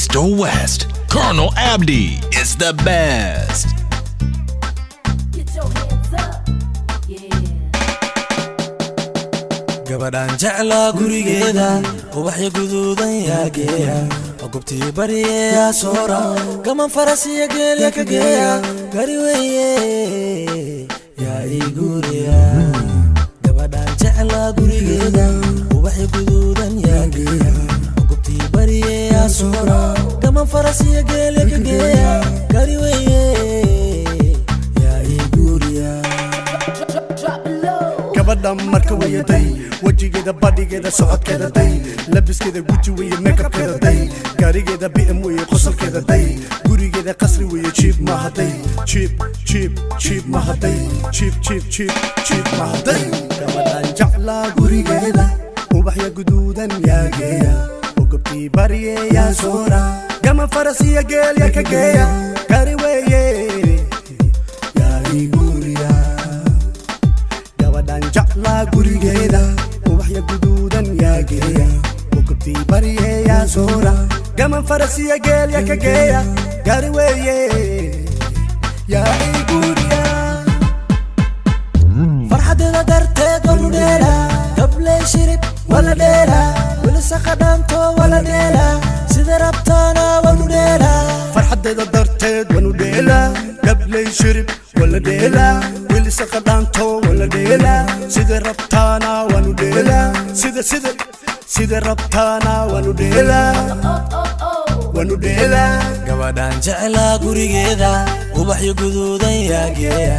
East or West, Colonel Abdi is the best. Get your hands up, yeah. gabadhan jecla gurigeeda ubaxyo guduudan yaageeya qobtii bariya soora gaman farasiya geelya ka geeya gari weeye yaa ii guriya gabadhan jecla gurigeeda ubaxyo guduudan yaageeya qobtii bariya soora gaman farasiya geelya ka geeya gari weeye yaa ii guriya gabadhan marka weeyaday wajigeeda badhigeeda socodkeeda day labiskeeda guji weeye makeupkeeda day gaarigeeda bm weeye qosolkeeda day gurigeeda qasri weeye jiib mahaday jiib mahaday jiib mahaday gabadhan jecla gurigeeda ubaxya guduudan yaageeya ogobtii bariyeyaa soora gama farasiya geelya ka geeya gari weeye yaa ii guriya gabadhan jecla gurigeeda ubaxya guduudan yaageeya ogobtii bariyeyaa soora gaman farasiya geelya ka geeya gari weeye yaa ii guriya farxadeeda darteed wanu dheela gabley shirib wala dheela wilisa qadhaanto wala dheela sida rabtaana wanu dheela farxadeeda darteed wanu dheela gabley shirib wala dheela wilisa qadhaanto wala dheela sida rabtaana wanu dheela sida rabtaana wanu dheela gabadhan jecla gurigeeda ubaxyo guduudan yaageeya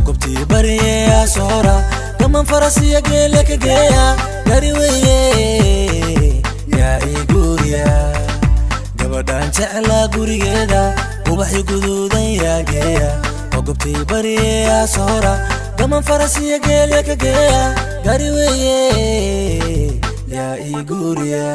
qobtii bariyeyaa soora gaman farasiya geelya ka geeya gari weeye yaa ii guriya gabadhan jecla gurigeeda ubaxyo guduudan yaageeya qobtii bariyeyaa soora gaman farasiya geelya ka geeya gari weeye yaa ii guriya